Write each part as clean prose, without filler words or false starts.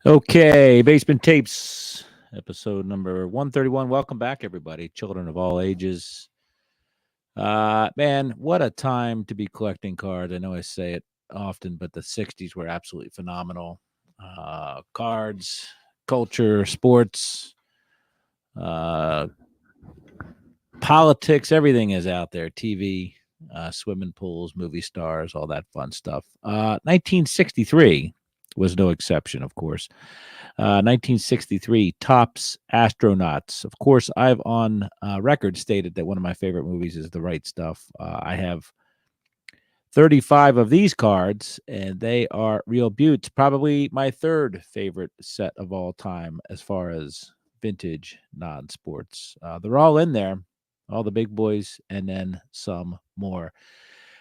Okay, Basement Tapes, episode number 131. Welcome back, everybody, children of all ages. Man, what a time to be collecting cards. I know I say it often, but the 60s were absolutely phenomenal. Cards, culture, sports, uh, politics, everything is out there. TV, swimming pools, movie stars, all that fun stuff. 1963 was no exception, of course. 1963, Topps Astronauts. Of course, I've on record stated that one of my favorite movies is The Right Stuff. I have 35 of these cards, and they are real beauts. Probably my third favorite set of all time as far as vintage non sports. They're all in there, all the big boys, and then some more.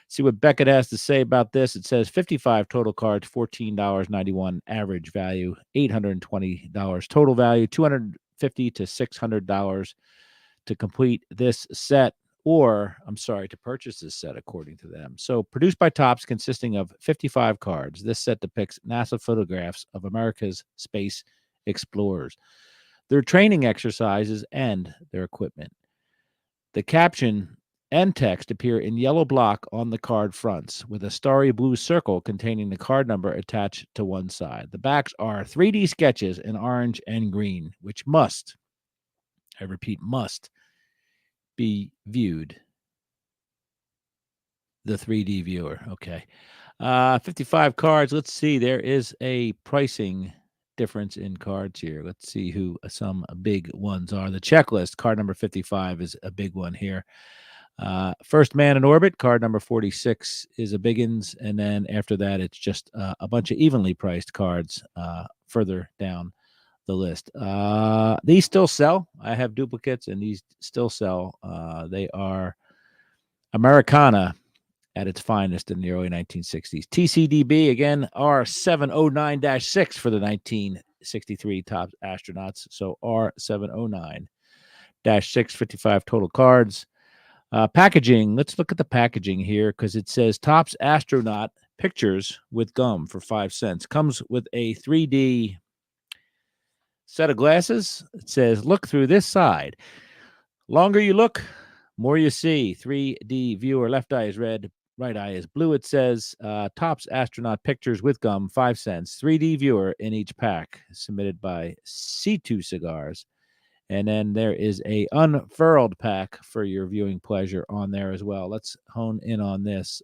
See what Beckett has to say about this. It says 55 total cards, $14.91 average value, $820 total value, $250 to $600 to complete this set, or I'm sorry, to purchase this set, according to them. So, produced by Topps, consisting of 55 cards, this set depicts NASA photographs of America's space explorers, their training exercises, and their equipment. The caption and text appear in yellow block on the card fronts, with a starry blue circle containing the card number attached to one side. The backs are 3D sketches in orange and green, which must, I repeat, must be viewed. The 3D viewer. Okay. 55 cards. Let's see. There is a pricing difference in cards here. Let's see who some big ones are. The checklist, card number 55 is a big one here. First Man in Orbit, card number 46 is a biggins. And then after that, it's just a bunch of evenly priced cards further down the list. These still sell. I have duplicates, and these still sell. They are Americana at its finest in the early 1960s. TCDB, again, R709-6 for the 1963 Topps Astronauts. So R709-6, 55 total cards. Packaging, let's look at the packaging here because it says Topps Astronaut Pictures with Gum for 5 cents. Comes with a 3D set of glasses. It says, look through this side. Longer you look, more you see. 3D viewer, left eye is red, right eye is blue. It says Topps Astronaut Pictures with Gum, 5 cents. 3D viewer in each pack, submitted by C2 Cigars. And then there is a unfurled pack for your viewing pleasure on there as well. Let's hone in on this.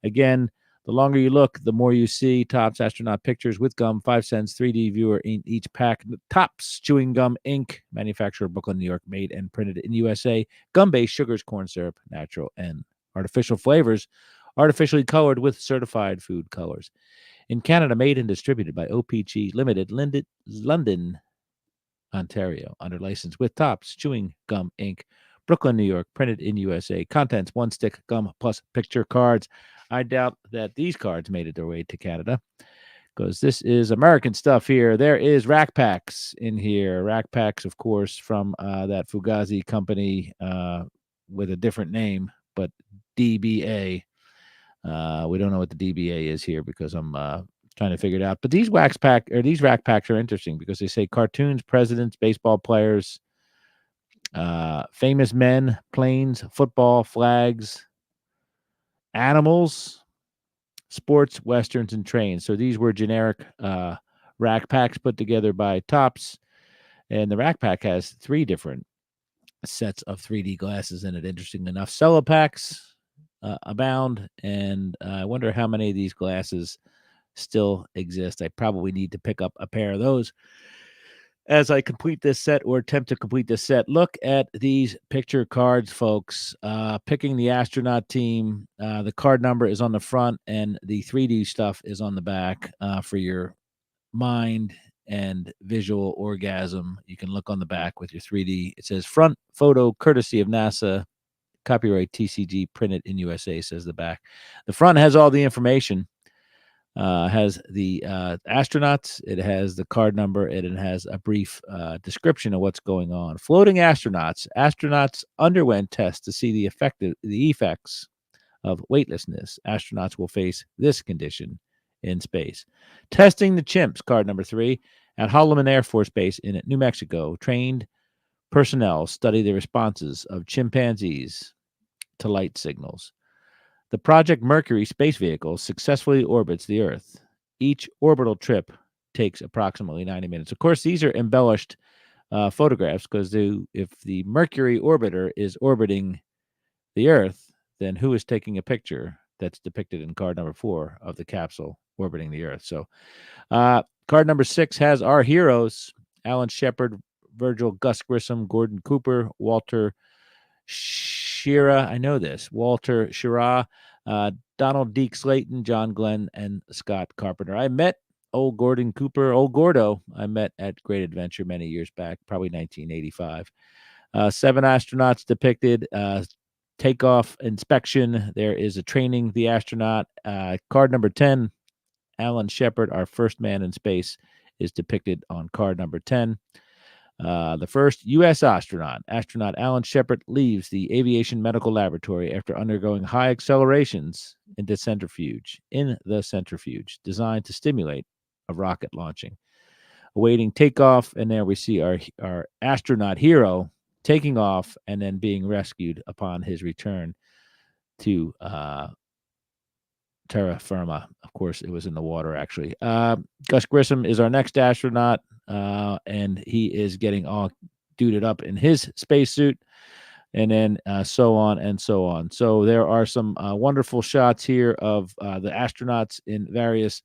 Again, the longer you look, the more you see. Topps Astronaut Pictures with Gum, 5 cents, 3D viewer in each pack. Topps Chewing Gum Inc., manufacturer, Brooklyn, New York, made and printed in USA. Gum-based sugars, corn syrup, natural and artificial flavors, artificially colored with certified food colors. In Canada, made and distributed by OPG Limited, London, Ontario, under license with Topps Chewing Gum Inc., Brooklyn, New York, printed in USA. Contents: 1 stick gum plus picture cards. I doubt that these cards made it their way to Canada because this is American stuff here. There is Rack Packs in here. Rack Packs, of course, from that Fugazi company with a different name, but DBA. We don't know what the DBA is here because I'm trying to figure it out. But these these rack packs are interesting because they say cartoons, presidents, baseball players, famous men, planes, football, flags, animals, sports, westerns, and trains. So these were generic rack packs put together by Topps, and the rack pack has 3 different sets of 3D glasses in it. Interesting enough, cello packs abound, and I wonder how many of these glasses still exist. I probably need to pick up a pair of those as I complete this set or attempt to complete this set. Look at these picture cards, folks. Picking the astronaut team. The card number is on the front, and the 3D stuff is on the back for your mind and visual orgasm. You can look on the back with your 3D. It says front photo courtesy of NASA. Copyright TCG, printed in USA, says the back. The front has all the information. Has the astronauts, it has the card number, and it has a brief description of what's going on. Floating astronauts. Astronauts underwent tests to see the effects of weightlessness. Astronauts will face this condition in space. Testing the chimps, card number 3, at Holloman Air Force Base in New Mexico. Trained personnel study the responses of chimpanzees to light signals. The Project Mercury space vehicle successfully orbits the Earth. Each orbital trip takes approximately 90 minutes. Of course, these are embellished photographs because if the Mercury orbiter is orbiting the Earth, then who is taking a picture that's depicted in card number 4 of the capsule orbiting the Earth? So, card number 6 has our heroes: Alan Shepard, Virgil Gus Grissom, Gordon Cooper, Walter Schirra. I know this. Walter Schirra, Donald Deke Slayton, John Glenn, and Scott Carpenter. I met old Gordon Cooper, old Gordo. I met at Great Adventure many years back, probably 1985. 7 astronauts depicted. Takeoff inspection. There is a training the astronaut. Card number 10, Alan Shepard, our first man in space, is depicted on card number 10. The first U.S. astronaut Alan Shepard, leaves the Aviation Medical Laboratory after undergoing high accelerations in the centrifuge, designed to stimulate a rocket launching. Awaiting takeoff, and there we see our astronaut hero taking off and then being rescued upon his return to terra firma. Of course, it was in the water, actually. Gus Grissom is our next astronaut, and he is getting all duded up in his spacesuit, and then so on and so on. So there are some wonderful shots here of the astronauts in various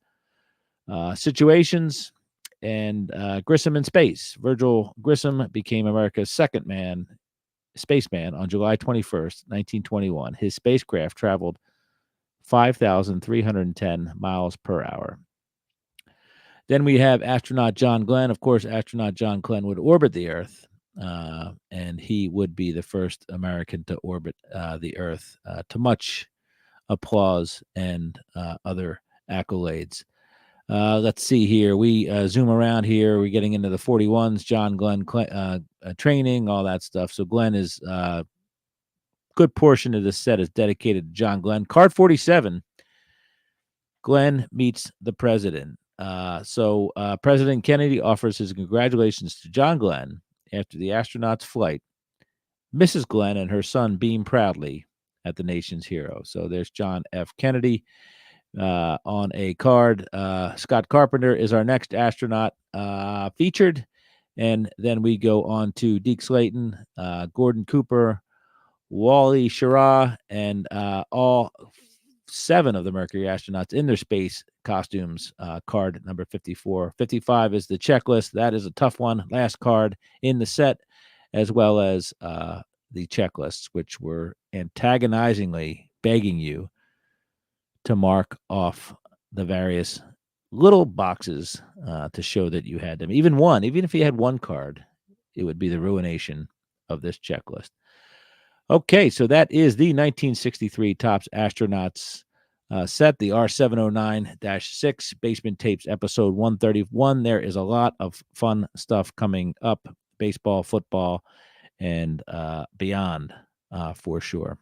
situations, and Grissom in space. Virgil Grissom became America's second spaceman on July 21st, 1921. His spacecraft traveled 5,310 miles per hour. Then we have astronaut John Glenn. Of course, astronaut John Glenn would orbit the Earth, and he would be the first American to orbit the Earth, to much applause and other accolades. Let's see here. We zoom around here. We're getting into the 41s. John Glenn training, all that stuff. So Glenn is good portion of this set is dedicated to John Glenn. Card 47. Glenn meets the president. So President Kennedy offers his congratulations to John Glenn after the astronaut's flight. Mrs. Glenn and her son beam proudly at the nation's hero. So there's John F. Kennedy. On a card. Scott Carpenter is our next astronaut featured. And then we go on to Deke Slayton, Gordon Cooper, Wally Schirra, and all 7 of the Mercury astronauts in their space costumes. Card number 54. 55 is the checklist. That is a tough one. Last card in the set, as well as the checklists, which were antagonizingly begging you to mark off the various little boxes to show that you had them. Even if you had one card, it would be the ruination of this checklist. Okay, so that is the 1963 Topps Astronauts set, the R709-6 Basement Tapes episode 131. There is a lot of fun stuff coming up, baseball, football, and beyond for sure.